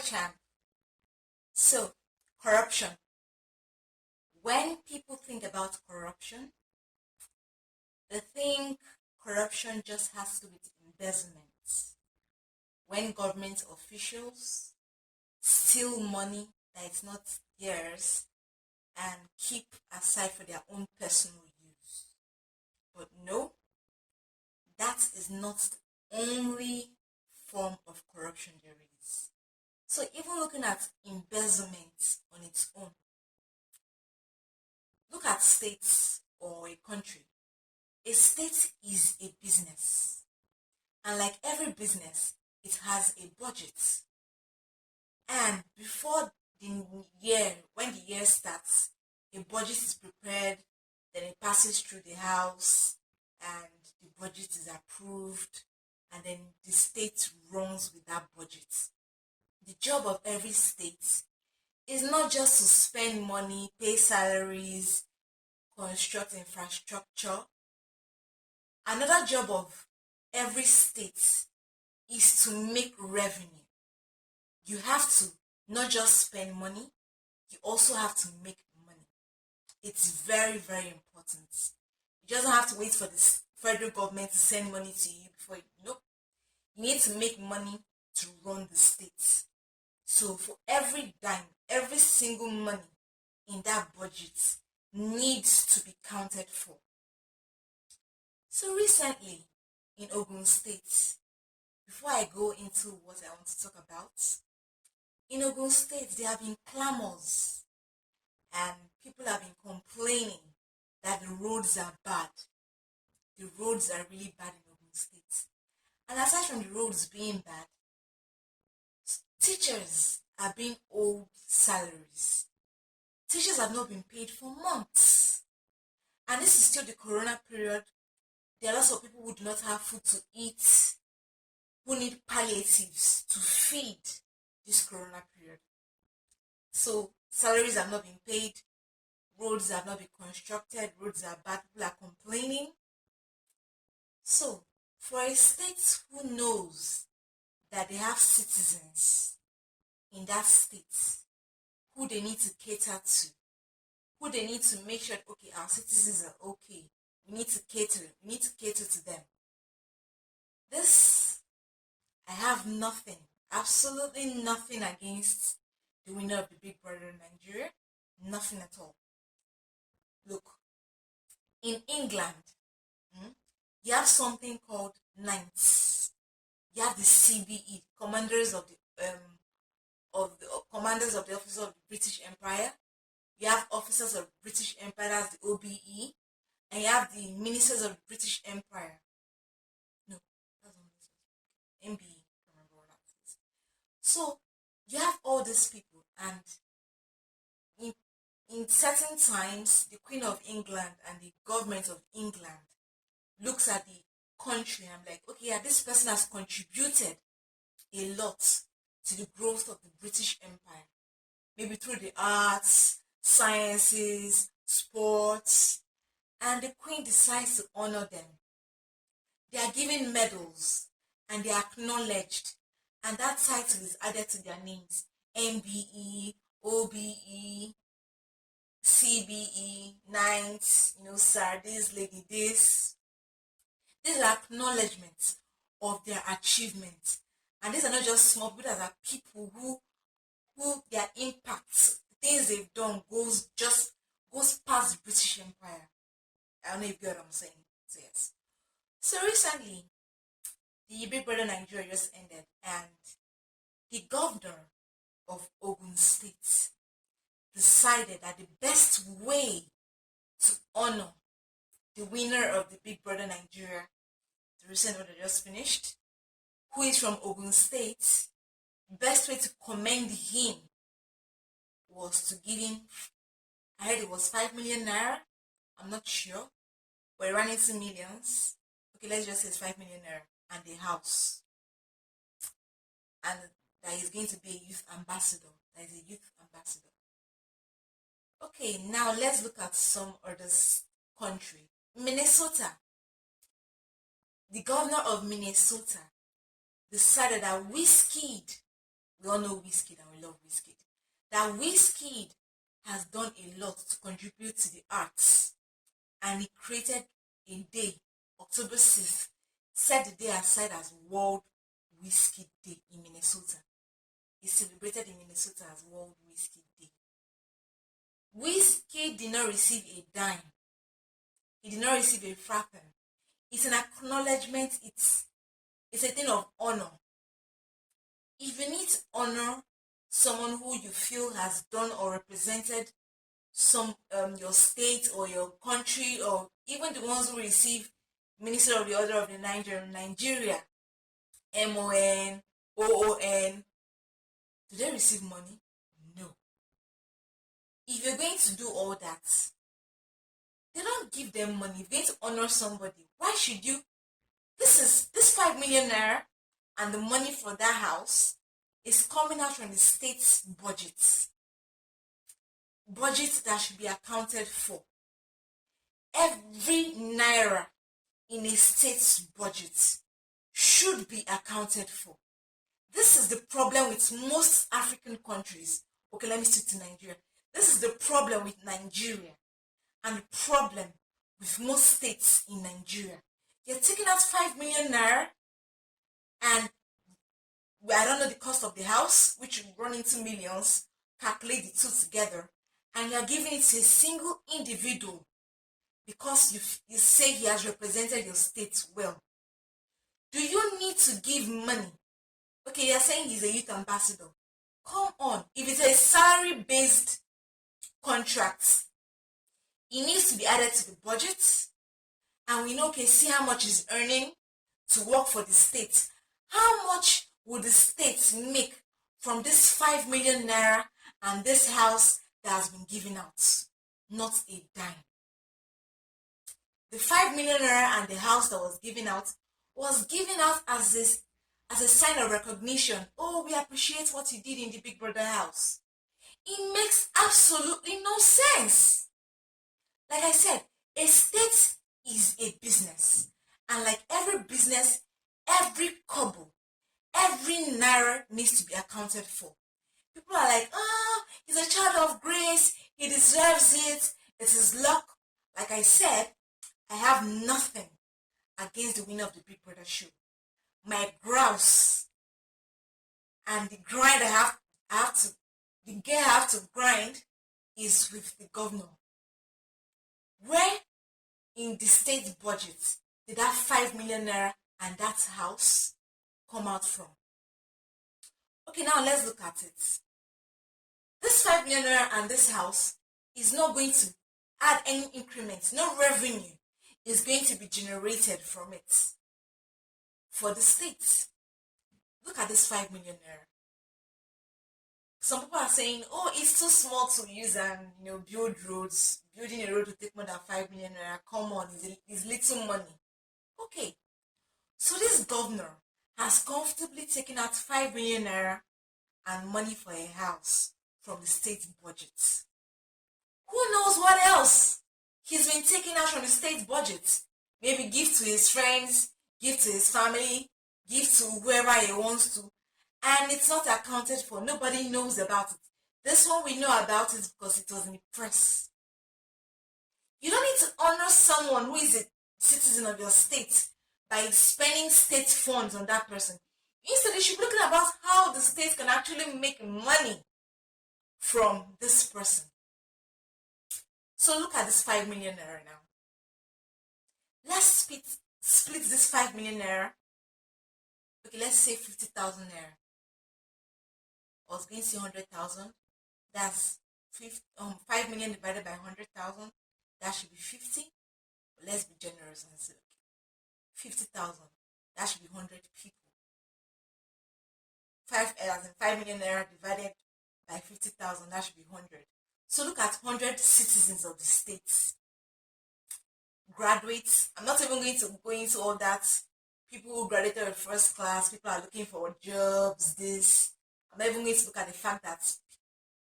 Chan. So, corruption. When people think about corruption, they think corruption just has to do with embezzlement. When government officials steal money that is not theirs and keep aside for their own personal use. But no, that is not the only form of corruption there is. So even looking at embezzlement on its own, look at states or a country. A state is a business. And like every business, it has a budget. And before the year, when the year starts, a budget is prepared, then it passes through the house, and the budget is approved, and then the state runs with that budget. The job of every state is not just to spend money, pay salaries, construct infrastructure. Another job of every state is to make revenue. You have to not just spend money, you also have to make money. It's very, very important. You just don't have to wait for the federal government to send money to you before you know. You need to make money to run the state. So for every dime, every single money in that budget needs to be counted for. So recently in Ogun State, before I go into what I want to talk about, in Ogun State there have been clamors and people have been complaining that the roads are bad. The roads are really bad in Ogun State. And aside from the roads being bad, teachers are being owed salaries. Teachers have not been paid for months. And this is still the corona period. There are lots of people who do not have food to eat, who need palliatives to feed this corona period. So salaries have not been paid, roads have not been constructed, roads are bad, people are complaining. So for a state who knows that they have citizens in that state who they need to cater to, who they need to make sure, okay, our citizens are okay, we need to cater to them. This, I have nothing, absolutely nothing against the winner of the Big Brother in Nigeria, nothing at all. Look, in England, you have something called knights. You have the CBE, commanders of the commanders of the officers of the British Empire. You have officers of the British Empire, that's the OBE, and you have the ministers of the British Empire. No, that's not MBE. I don't remember what that is. So you have all these people, and in certain times, the Queen of England and the government of England looks at the country and I'm like, okay, yeah, this person has contributed a lot to the growth of the British Empire. Maybe through the arts, sciences, sports, and the Queen decides to honor them. They are given medals and they are acknowledged, and that title is added to their names: MBE, OBE, CBE, Knights, sir, this, lady, this. These are acknowledgements of their achievements. And these are not just small people, these are people who their impact, the things they've done goes past the British Empire. I don't know if you get what I'm saying. So yes. So recently, the Big Brother Nigeria just ended, and the governor of Ogun State decided that the best way to honor the winner of the Big Brother Nigeria, the recent one that just finished, who is from Ogun State, the best way to commend him was to give him, I heard it was 5 million naira, I'm not sure, but it ran into millions. Okay, let's just say it's 5 million naira, and the house. And that he's going to be a youth ambassador. That is a youth ambassador. Okay, now let's look at some other country. Minnesota. The governor of Minnesota decided that Wizkid We all know Wizkid and we love Wizkid. That Wizkid has done a lot to contribute to the arts, and he created a day, October 6th, set the day aside as World Wizkid Day in Minnesota. It's celebrated in Minnesota as World Wizkid Day. Wizkid did not receive a dime. He did not receive a frappen. It's an acknowledgement. It's a thing of honor. If you need to honor someone who you feel has done or represented some your state or your country, or even the ones who receive Minister of the Order of the Nigeria, MON, OON, do they receive money? No. If you're going to do all that, they don't give them money. If you're going to honor somebody, why should you? This 5 million naira and the money for that house is coming out from the state's budget that should be accounted for. Every naira in a state's budget should be accounted for. This is the problem with most African countries. Okay, let me stick to Nigeria. This is the problem with Nigeria and the problem with most states in Nigeria. You're taking out 5 million naira, and I don't know the cost of the house, which will run into millions. Calculate the two together, and you're giving it to a single individual because you say he has represented your state well. Do you need to give money? Okay, you're saying he's a youth ambassador. Come on. If it's a salary-based contract, it needs to be added to the budget. And we know, okay, see how much he's earning to work for the state. How much would the state make from this 5 million naira and this house that has been given out? Not a dime. The 5 million naira and the house that was given out as a sign of recognition. Oh, we appreciate what you did in the Big Brother house. It makes absolutely no sense. Like I said, a state is a business. And like every business, every kobo, every naira needs to be accounted for. People are like, he's a child of grace. He deserves it. It is luck. Like I said, I have nothing against the winner of the Big Brother show. My grouse and the grind I have to grind is with the governor. Where in the state budget did that 5 million naira and that house come out from? Okay, now let's look at it. This 5 million naira and this house is not going to add any increment. No revenue is going to be generated from it for the state. Look at this 5 million naira. Some people are saying, oh, it's too small to use and build roads. Building a road will take more than 5 million naira. Come on, it's little money. Okay, so this governor has comfortably taken out 5 million naira and money for a house from the state budget. Who knows what else he's been taking out from the state budget? Maybe give to his friends, give to his family, give to whoever he wants to. And it's not accounted for. Nobody knows about it. This one we know about it because it was in the press. You don't need to honor someone who is a citizen of your state by spending state funds on that person. Instead, you should be looking about how the state can actually make money from this person. So look at this 5 million naira now. Let's split this 5 million naira. Okay, let's say 50,000 naira. I was going to say 100,000. That's 5 million divided by 100,000. That should be 50. But let's be generous and say, okay, 50,000. That should be 100 people. 5 million naira divided by 50,000. That should be 100. So look at 100 citizens of the states. Graduates. I'm not even going to go into all that. People who graduated with first class. People are looking for jobs. This. I'm not even going to look at the fact that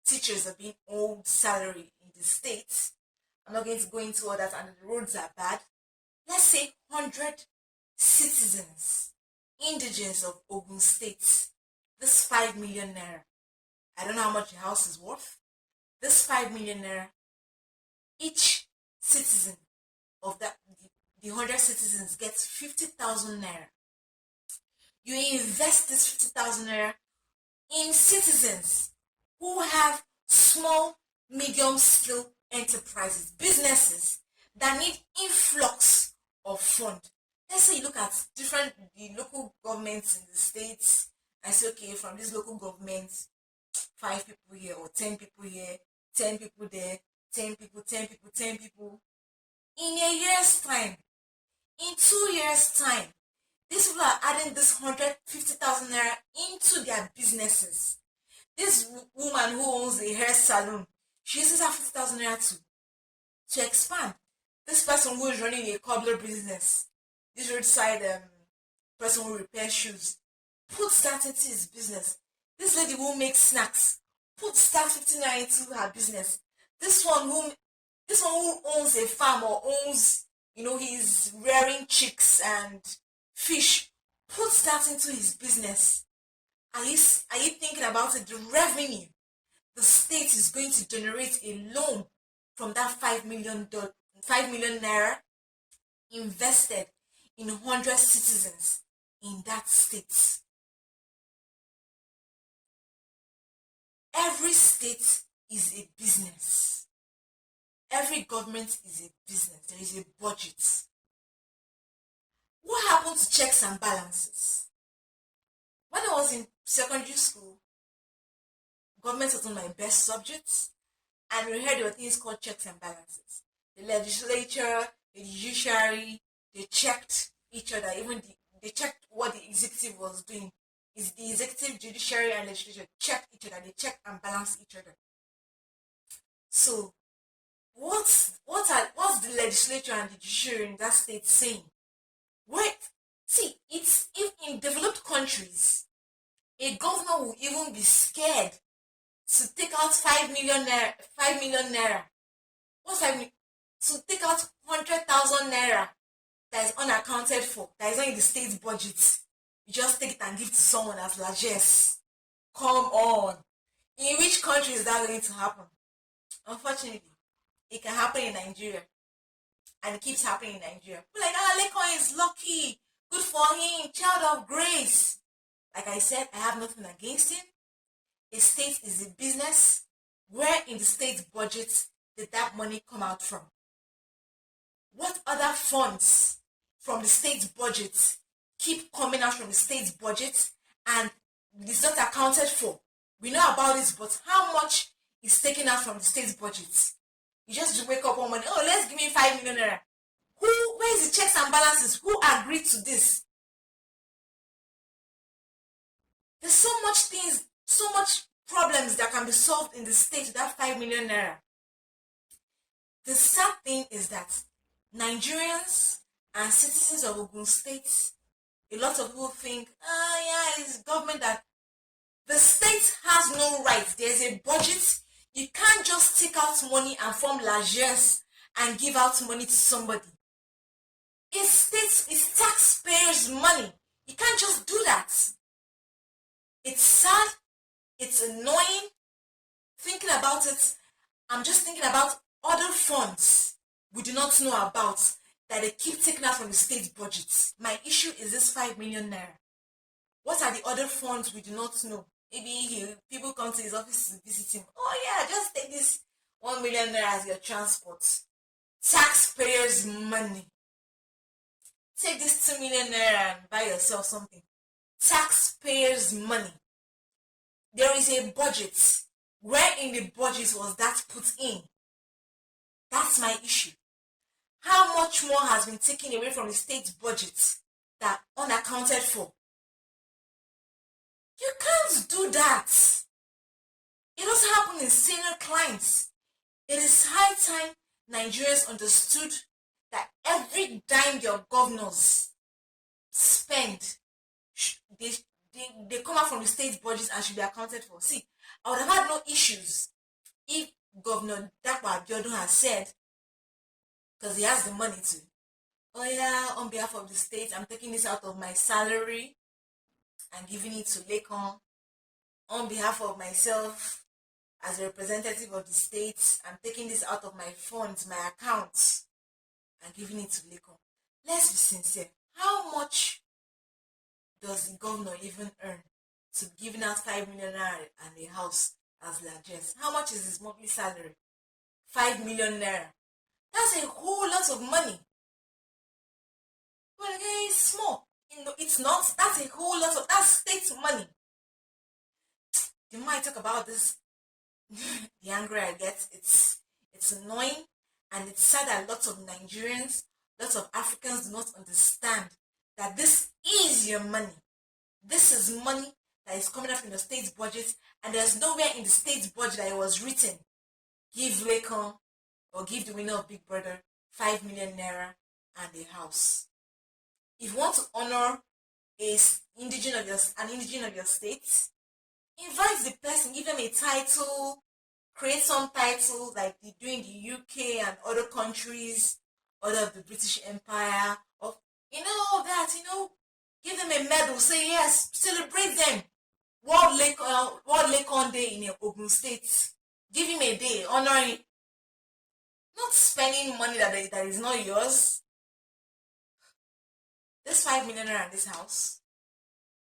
teachers are being owed salary in the states. I'm not going to go into all that, and the roads are bad. Let's say 100 citizens, indigents of Ogun State, this 5 million naira, I don't know how much the house is worth. This 5 million naira, each citizen of the 100 citizens gets 50,000 naira. You invest this 50,000 naira in citizens who have small, medium-scale enterprises, businesses that need influx of fund. Let's say you look at the local governments in the states and say, okay, from this local government, 5 people here or 10 people here, 10 people there, 10 people, 10 people, 10 people. In a year's time, in 2 years' time, these people are adding this 150,000 naira into their businesses. This woman who owns a hair salon, she uses her 50,000 naira to expand. This person who is running a cobbler business, this roadside person who repairs shoes, puts that into his business. This lady who makes snacks, puts that 50 naira into her business. This one who owns a farm or owns, he's rearing chicks and fish, puts that into his business. Are you thinking about it? The revenue the state is going to generate alone from that 5 million naira invested in 100 citizens in that state. Every state is a business. Every government is a business. There is a budget. What happened to checks and balances? When I was in secondary school, government was one of my best subjects, and we heard there were things called checks and balances. The legislature, the judiciary, they checked each other. They checked what the executive was doing. Is the executive, judiciary, and legislature checked each other. They checked and balanced each other. So, what's the legislature and the judiciary in that state saying? If in developed countries, a governor will even be scared to take out 5 million naira. 5 million naira. What's 5 million? To take out 100,000 naira that is unaccounted for, that is not in the state's budget. You just take it and give to someone as largesse. Come on. In which country is that going to happen? Unfortunately, it can happen in Nigeria. And it keeps happening in Nigeria. But like, Laycon is lucky. Good for him. Child of grace. Like I said, I have nothing against him. A state is a business. Where in the state's budget did that money come out from? What other funds from the state's budget keep coming out from the state's budget and it's not accounted for? We know about this, but how much is taken out from the state's budget? You just wake up one morning, oh, let's give me 5 million naira. Where is the checks and balances? Who agreed to this? There's so much problems that can be solved in the state with that 5 million naira. The sad thing is that Nigerians and citizens of Ogun State, a lot of people think, it's government that the state has no rights. There's a budget. You can't just take out money and form largesse and give out money to somebody. It's taxpayers' money. You can't just do that. It's sad. It's annoying. Thinking about it, I'm just thinking about other funds we do not know about that they keep taking out from the state budget. My issue is this 5 million naira. What are the other funds we do not know? Maybe people come to his office to visit him. Oh yeah, just take this 1 million naira as your transport. Taxpayers' money. Take this 2 million naira and buy yourself something. Taxpayers' money. There is a budget. Where in the budget was that put in? That's my issue. How much more has been taken away from the state's budget that unaccounted for? You can't do that. It doesn't happen in senior clients. It is high time Nigerians understood that every dime your governors spend, they come out from the state budget and should be accounted for. See, I would have had no issues if Governor Dakwa Abiodun has said, because he has the money to, oh yeah, on behalf of the state, I'm taking this out of my salary and giving it to Laycon on behalf of myself, as a representative of the state, I'm taking this out of my funds, my account, and giving it to Laycon. Let's be sincere. How much does the governor even earn to giving out 5 million naira and a house as largesse? How much is his monthly salary? 5 million naira. That's a whole lot of money. Well, okay, it's small. It's not. That's a whole lot of, that's state money. The more I talk about this, the angrier I get. It's annoying, and it's sad that lots of Nigerians, lots of Africans do not understand that this is your money. This is money that is coming up in the state's budget, and there's nowhere in the state's budget that it was written, give Laycon or give the winner of Big Brother 5 million naira and a house. If you want to honor an indigene of your state, invite the person, give them a title, create some title like they do in the UK and other countries, other of the British Empire, of all that, give them a medal, say yes, celebrate them. World Laycon Day in Ogun State. Give him a day, honoring, not spending money that is not yours. This 5 million naira in this house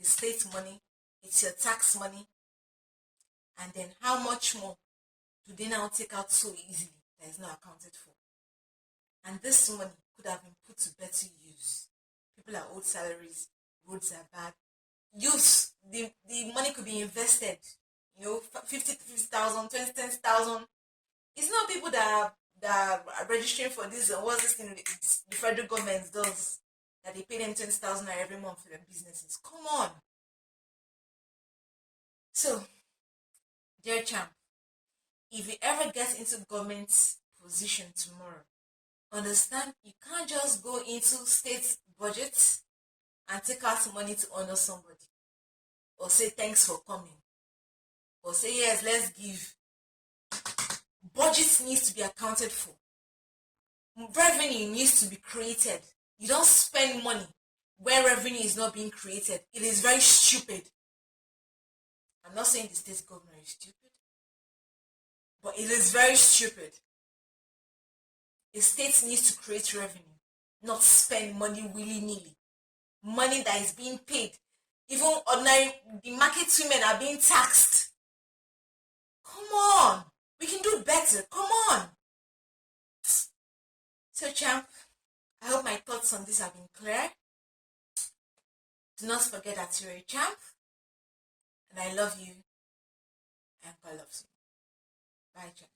is state money, it's your tax money, and then how much more do they now take out so easily that is not accounted for? And this money could have been put to better use. People are owed salaries, roads are bad. Youth, the money could be invested, 50,000, 20,000. It's not people that are registering for this, what's this thing the federal government does, that they pay them 20,000 every month for their businesses. Come on. So, dear champ, if you ever get into government position tomorrow, understand you can't just go into state budget and take out money to honor somebody, or say thanks for coming, or say yes, let's give. Budget needs to be accounted for. Revenue needs to be created. You don't spend money where revenue is not being created. It is very stupid. I'm not saying the state governor is stupid, but it is very stupid. The state needs to create revenue, not spend money willy-nilly. Money that is being paid. Even ordinary, the market women are being taxed. Come on. We can do better. Come on. So, champ, I hope my thoughts on this have been clear. Do not forget that you're a champ, and I love you, and God loves you. Bye, champ.